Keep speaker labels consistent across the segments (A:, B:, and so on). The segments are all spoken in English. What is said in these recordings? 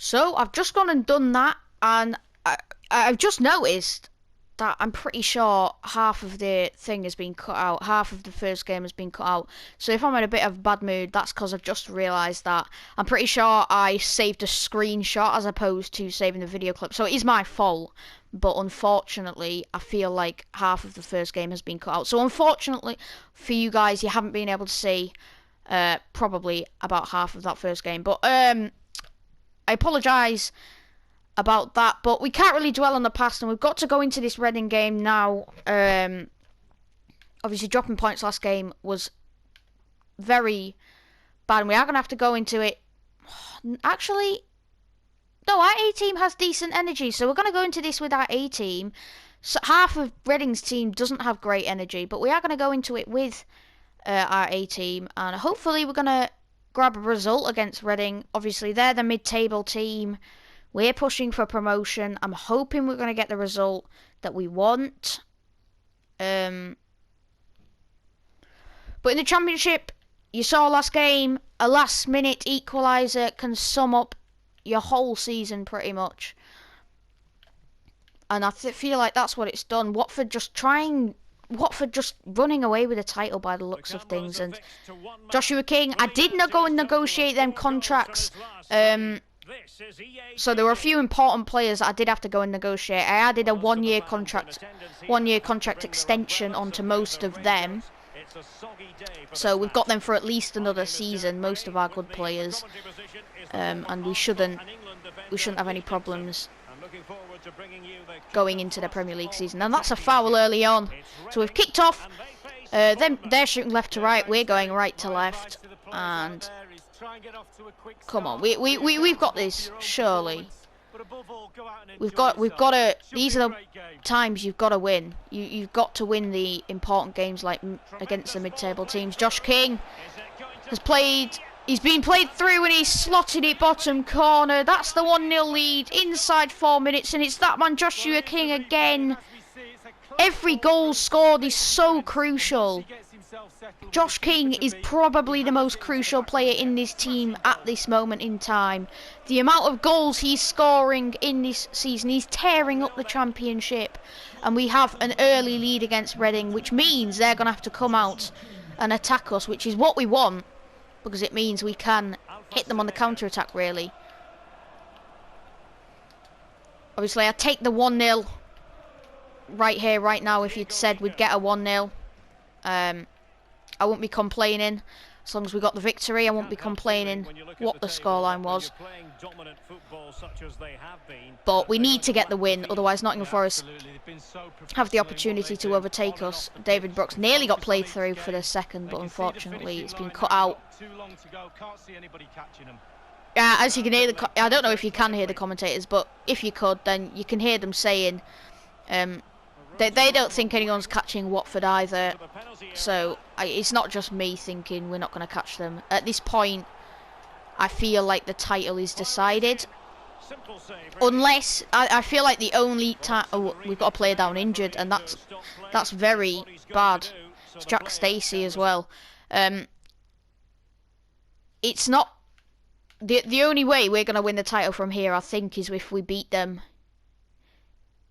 A: So I've just gone and done that, and I've just noticed that I'm pretty sure half of the thing has been cut out. Half of the first game has been cut out. So if I'm in a bit of a bad mood, that's because I've just realised that. I'm pretty sure I saved a screenshot as opposed to saving the video clip. So it is my fault. But unfortunately, I feel like half of the first game has been cut out. So unfortunately for you guys, you haven't been able to see probably about half of that first game. But I apologise about that, but we can't really dwell on the past, and we've got to go into this Reading game now. Obviously, dropping points last game was very bad, and we are going to have to go into it. Actually, no, our A team has decent energy, so we're going to go into this with our A team. So half of Reading's team doesn't have great energy, but we are going to go into it with our A team, and hopefully we're going to grab a result against Reading. Obviously, they're the mid-table team. We're pushing for promotion. I'm hoping we're going to get the result that we want. But in the Championship, you saw last game, a last-minute equalizer can sum up your whole season pretty much. And I feel like that's what it's done. Watford just running away with the title by the looks of things. And Joshua King, I did not go and negotiate them contracts. So there were a few important players that I did have to go and negotiate. I added a one-year contract extension onto most of them. So we've got them for at least another season, most of our good players. And we shouldn't have any problems going into the Premier League season. And that's a foul early on. So we've kicked off. They're shooting left to right. We're going right to left. And come on, we've got this, surely. We've got to. These are the times you've got to win. You've got to win the important games like against the mid-table teams. Josh King has played. He's been played through and he's slotted it bottom corner. That's the 1-0 lead inside 4 minutes, and it's that man Joshua King again. Every goal scored is so crucial. Josh King is probably the most crucial player in this team at this moment in time. The amount of goals he's scoring in this season, he's tearing up the Championship. And we have an early lead against Reading, which means they're going to have to come out and attack us, which is what we want, because it means we can hit them on the counter-attack, really. Obviously, I'd take the 1-0 right here, right now, if you'd said we'd get a 1-0. I won't be complaining as long as we got the victory. I won't be complaining what the scoreline was. But we need to get the win, otherwise Nottingham Forest have the opportunity to overtake us. David Brooks nearly got played through for the second, but unfortunately it's been cut out. As you can hear, I don't know if you can hear the commentators, but if you could, then you can hear them saying they don't think anyone's catching Watford either. So it's not just me thinking we're not going to catch them. At this point, I feel like the title is decided. Unless, I feel like the only time... Oh, we've got a player down injured, and that's very bad. It's Jack Stacey as well. It's not... The only way we're going to win the title from here, I think, is if we beat them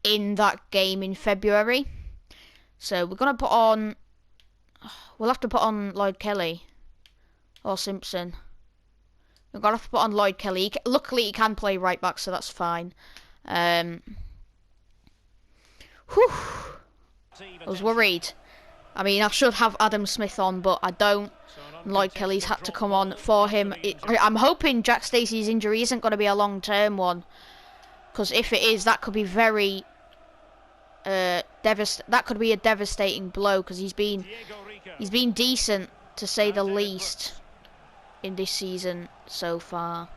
A: in that game in February. So we're going to put on... We'll have to put on Lloyd Kelly. Or Simpson. We're going to have to put on Lloyd Kelly. Luckily, he can play right back, so that's fine. Whew. I was worried. I mean, I should have Adam Smith on, but I don't. Lloyd Kelly's had to come on for him. I'm hoping Jack Stacey's injury isn't going to be a long-term one. Because if it is, that could be very... that could be a devastating blow, because he's been decent, to say the least, in this season so far.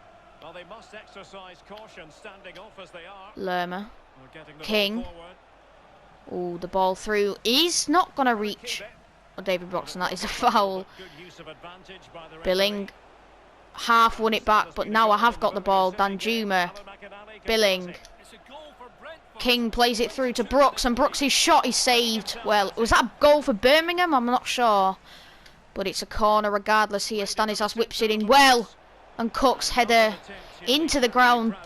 B: Well, they must exercise caution standing off as they are.
A: Lerma. King. Oh, the ball through. He's not going to reach David Brooks, and that is a foul. Billing. Half won it back, but now I have got the ball. Danjuma. Billing. King plays it through to Brooks, and Brooks' shot is saved. Well, was that a goal for Birmingham? I'm not sure. But it's a corner regardless here. Stanislas whips it in well. And Cook's header into the ground.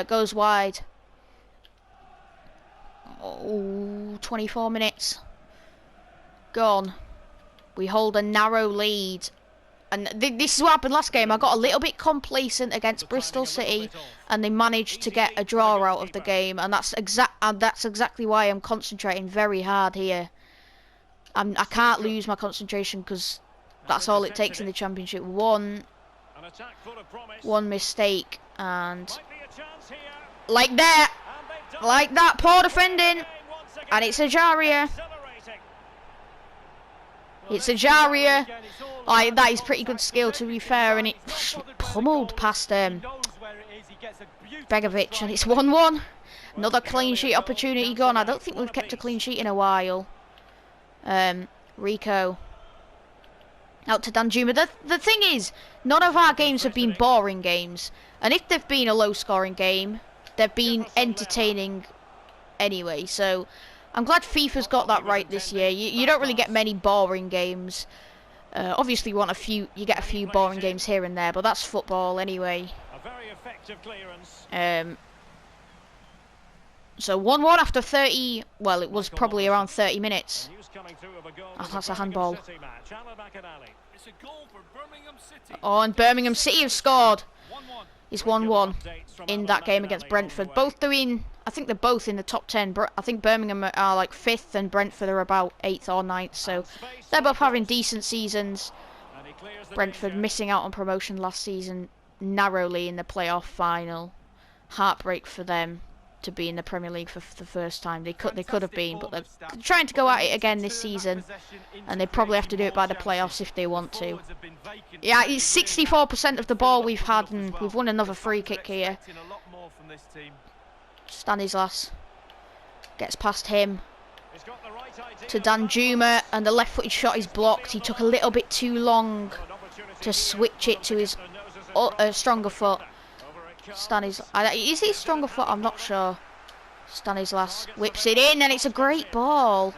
A: Goes wide. Oh, 24 minutes. Gone. We hold a narrow lead. And this is what happened last game. I got a little bit complacent against Bristol City, and they managed to get a draw out of the game. And that's exactly why I'm concentrating very hard here. I can't lose my concentration because that's all it takes in the Championship. One mistake, and like that, poor defending, and it's Ajaria. It's Ajaria. That is pretty good skill, to be fair, and it pummeled past Begovic, and it's 1-1. Another clean sheet opportunity gone. I don't think we've kept a clean sheet in a while. Rico. Out to Danjuma. The thing is, none of our games have been boring games, and if they've been a low-scoring game, they've been entertaining anyway, so I'm glad FIFA's got that right this year. You don't really get many boring games. Obviously, you get a few boring games here and there, but that's football anyway. So 1-1 after 30. Well, it was probably around 30 minutes. Oh, that's a handball. Oh, and Birmingham City have scored. It's 1-1 in that game against Brentford. I think they're both in the top 10. I think Birmingham are like 5th and Brentford are about 8th or 9th. So they're both having decent seasons. Brentford missing out on promotion last season narrowly in the playoff final. Heartbreak for them to be in the Premier League for the first time. They could have been, but they're trying to go at it again this season, and they probably have to do it by the playoffs if they want to. Yeah, it's 64% of the ball we've had, and we've won another free kick here. Stanislas gets past him to Danjuma, and the left-footed shot is blocked. He took a little bit too long to switch it to his stronger foot. Stanislas, is he stronger foot? I'm not sure. Stanislas whips it in, and it's a great ball.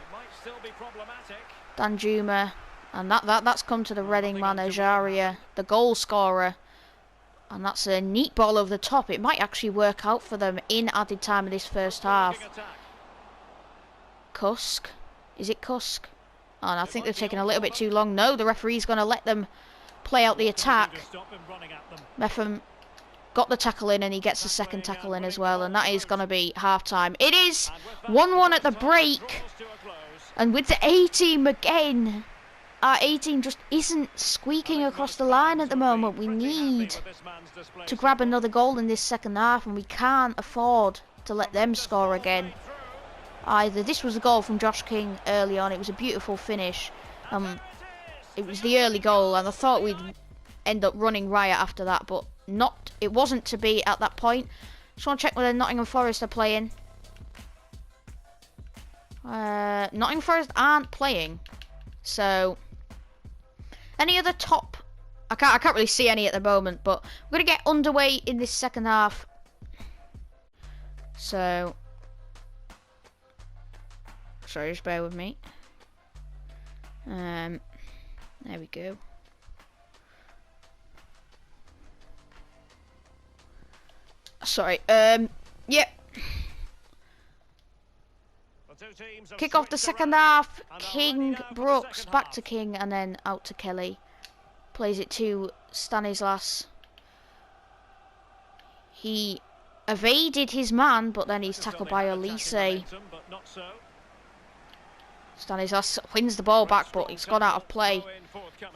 A: Danjuma, and that's come to the Reading man, Ajaria, the goal scorer, and that's a neat ball over the top. It might actually work out for them in added time of this first half. Kusk, is it Kusk? And I think they're taking a little bit too long. No, the referee's going to let them play out the attack. Meffam got the tackle in, and he gets the second tackle in as well, and that is going to be half-time. It is 1-1 at the break, and with the A-team again, our A-team just isn't squeaking across the line at the moment. We need to grab another goal in this second half, and we can't afford to let them score again either. This was a goal from Josh King early on. It was a beautiful finish. It was the early goal, and I thought we'd end up running riot after that, but it wasn't to be at that point. Just want to check whether Nottingham Forest are playing. Nottingham Forest aren't playing, so any other top, I can't really see any at the moment, but we're gonna get underway in this second half. So sorry, just bear with me. There we go. Sorry, yeah. Kick off the second half. King, Brooks, back to King, and then out to Kelly. Plays it to Stanislas. He evaded his man, but then he's tackled by Olise. Stanislas wins the ball back, but it's gone out of play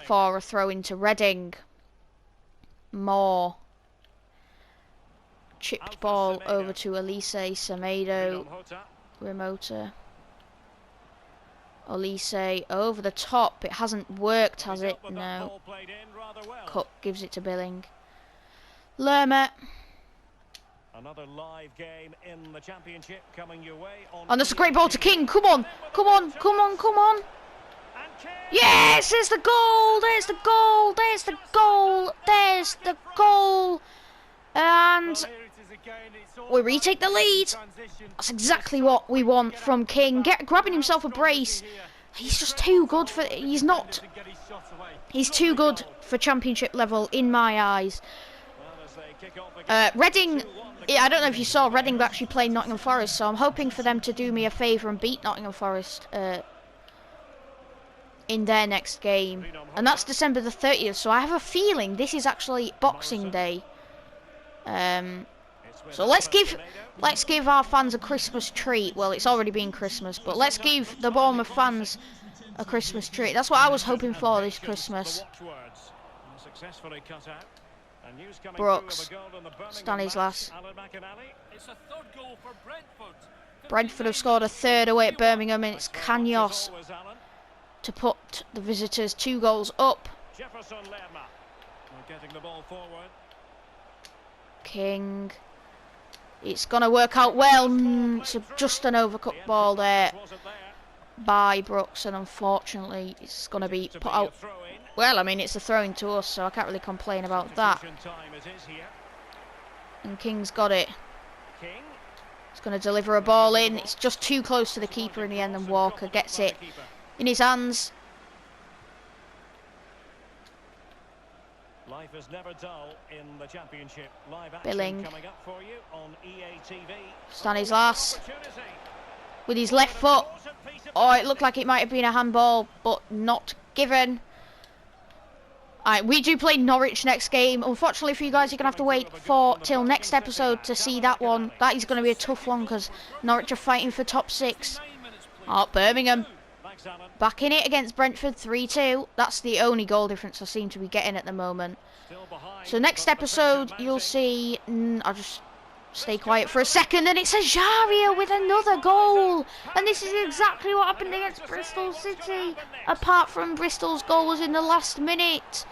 A: for a throw into Reading. Moore. Chipped ball over to Olise, Semedo, Remota. Olise over the top. It hasn't worked, has it? No. Cook gives it to Billing. Lerma.
B: Another live game in the Championship coming your way on.
A: And that's a great ball to King. Come on, come on, come on, come on. Yes, there's the goal. There's the goal. There's the goal. There's the goal. And we retake the lead. That's exactly what we want from King. Grabbing himself a brace. He's just too good for. He's too good for Championship level in my eyes. Reading, I don't know if you saw, Reading actually played Nottingham Forest, so I'm hoping for them to do me a favour and beat Nottingham Forest in their next game. And that's December the 30th, so I have a feeling this is actually Boxing Day. So let's give our fans a Christmas treat. Well, it's already been Christmas, but let's give the Bournemouth fans a Christmas treat. That's what I was hoping for this Christmas. Brooks, Stanislas. Brentford have scored a third away at Birmingham, and it's Canos to put the visitors 2 goals up. King. It's going to work out well. It's just an overcut ball there by Brooks, and unfortunately it's going to be put out. Well, I mean, it's a throw-in to us, so I can't really complain about that. And King's got it. He's going to deliver a ball in. It's just too close to the keeper in the end, and Walker gets it in his hands.
B: Life is never dull in the championship. Live action
A: Billing.
B: coming up for you on EA TV.
A: Stanislas with his left foot. Oh, it looked like it might have been a handball, but not given. Alright, we do play Norwich next game. Unfortunately for you guys, you're going to have to wait till next episode to see that one. That is going to be a tough one because Norwich are fighting for top 6. Oh, Birmingham back in it against Brentford, 3-2. That's the only goal difference I seem to be getting at the moment. So next episode, you'll see... I'll just stay quiet for a second, and it's Ajaria with another goal. And this is exactly what happened against Bristol City. Apart from Bristol's goal was in the last minute.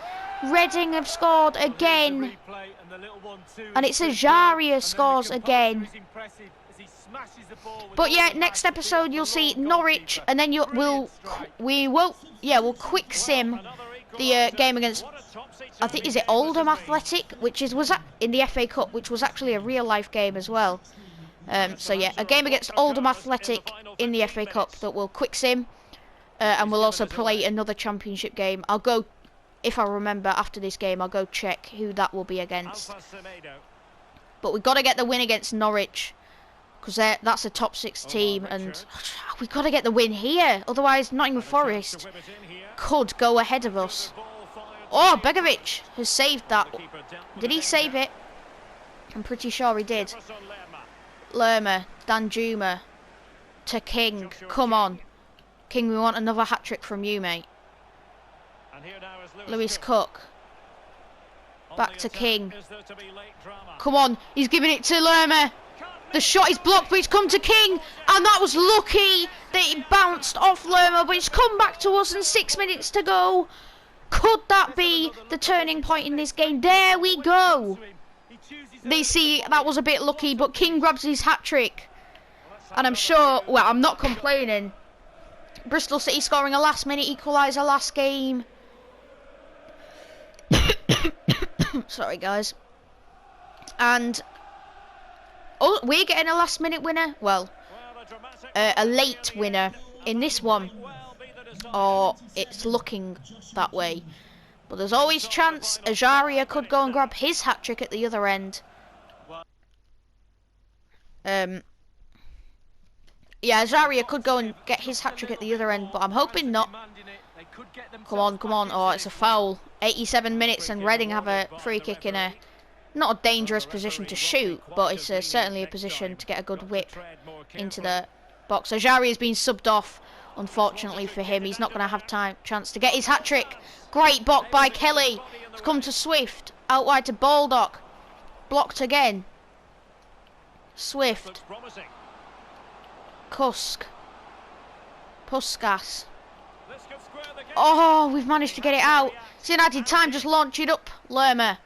A: Reading have scored again. And it's Ajaria scores again. But yeah, next episode you'll see Norwich, and then we'll quick sim the game against, I think, is it Oldham Athletic, which was in the FA Cup, which was actually a real life game as well. So yeah, a game against Oldham Athletic in the FA Cup that we'll quick sim, and we'll also play another championship game. I'll go, if I remember after this game, I'll go check who that will be against. But we've got to get the win against Norwich, because that's a top 6 team, and we've got to get the win here. Otherwise, Nottingham Forest could go ahead of us. Oh, Begovic has saved that. Did he save it? I'm pretty sure he did. Lerma, Danjuma to King. Come on. King, we want another hat-trick from you, mate. Lewis Cook. Back to King. Come on, he's giving it to Lerma. The shot is blocked, but it's come to King, and that was lucky that it bounced off Lerma, but it's come back to us and 6 minutes to go. Could that be the turning point in this game? There we go. They see that was a bit lucky, but King grabs his hat-trick. And I'm sure, well, I'm not complaining. Bristol City scoring a last-minute equalizer last game. Sorry, guys. And we're getting a last-minute winner. Well, a late winner in this one. Or it's looking that way. But there's always chance Ajaria could go and grab his hat-trick at the other end. Yeah, Ajaria could go and get his hat-trick at the other end, but I'm hoping not. Come on, come on. Oh, it's a foul. 87 minutes and Reading have a free kick in a not a dangerous position to shoot, but it's certainly a position to get a good whip into the box. Ajaria has been subbed off, unfortunately for him. He's not going to have chance to get his hat-trick. Great block by Kelly. It's come to Swift. Out wide to Baldock. Blocked again. Swift. Puskas. Oh, we've managed to get it out. It's in added time, just launch it up, Lerma.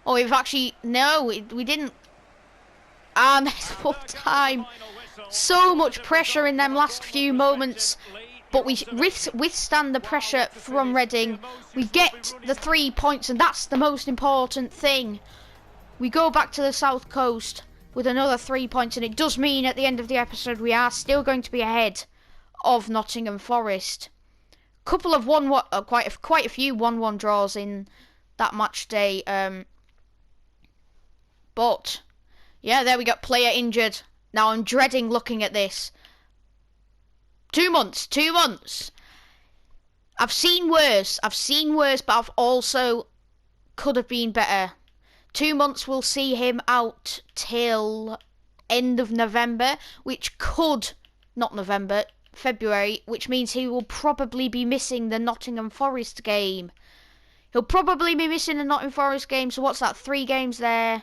A: Oh, we've actually, no, we didn't. And it's full time. So much pressure in them last few moments. But we withstand the pressure from Reading. We get the 3 points, and that's the most important thing. We go back to the South Coast with another 3 points, and it does mean at the end of the episode we are still going to be ahead of Nottingham Forest. Couple of quite a few 1-1 draws in that match day. But, yeah, there we got player injured. Now I'm dreading looking at this. 2 months. 2 months. I've seen worse, but I've also could have been better. 2 months will see him out till end of November, which could, not November, February, which means he will probably be missing the Nottingham Forest game. He'll probably be missing the Nottingham Forest game, so what's that, 3 games there?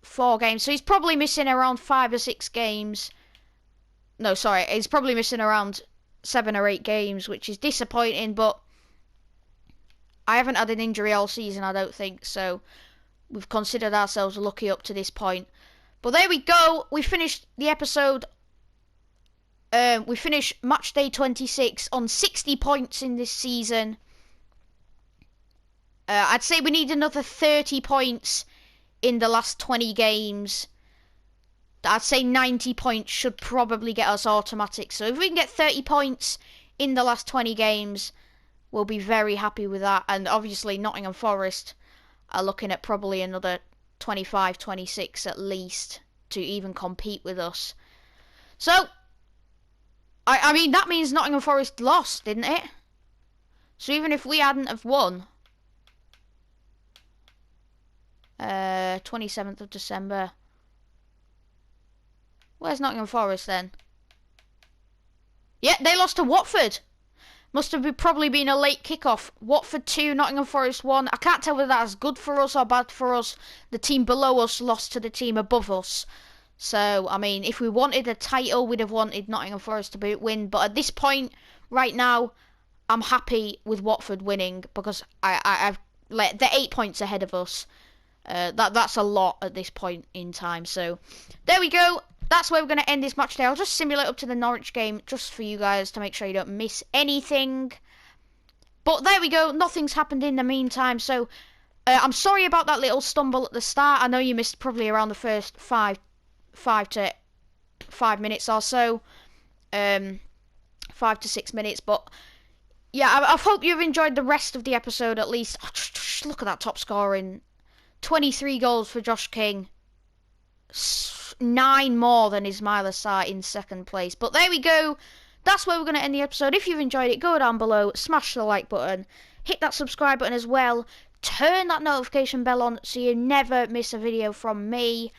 A: 4 games, so he's probably missing around 5 or 6 games. No, sorry, he's probably missing around 7 or 8 games, which is disappointing, but I haven't had an injury all season, I don't think, so we've considered ourselves lucky up to this point. But there we go, we finished the episode, we finished match day 26 on 60 points in this season. I'd say we need another 30 points in the last 20 games. I'd say 90 points should probably get us automatic. So if we can get 30 points in the last 20 games, we'll be very happy with that. And obviously Nottingham Forest are looking at probably another 25, 26 at least to even compete with us. So, I mean, that means Nottingham Forest lost, didn't it? So even if we hadn't have won, 27th of December. Where's Nottingham Forest then? Yeah, they lost to Watford. Must have probably been a late kickoff. Watford 2, Nottingham Forest 1. I can't tell whether that's good for us or bad for us. The team below us lost to the team above us. So, I mean, if we wanted a title, we'd have wanted Nottingham Forest to win. But at this point, right now, I'm happy with Watford winning because I've they're 8 points ahead of us. That's a lot at this point in time. So, there we go. That's where we're going to end this match today. I'll just simulate up to the Norwich game just for you guys to make sure you don't miss anything. But there we go. Nothing's happened in the meantime. So, I'm sorry about that little stumble at the start. I know you missed probably around the first 5 minutes or so. 5 to 6 minutes. But, yeah, I hope you've enjoyed the rest of the episode at least. Oh, just look at that top scoring. 23 goals for Josh King. 9 more than Ismail Assar in second place. But there we go. That's where we're going to end the episode. If you've enjoyed it, go down below, smash the like button, hit that subscribe button as well, turn that notification bell on so you never miss a video from me.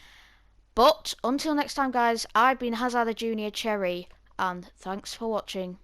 A: But until next time, guys, I've been Hazard the Junior Cherry, and thanks for watching.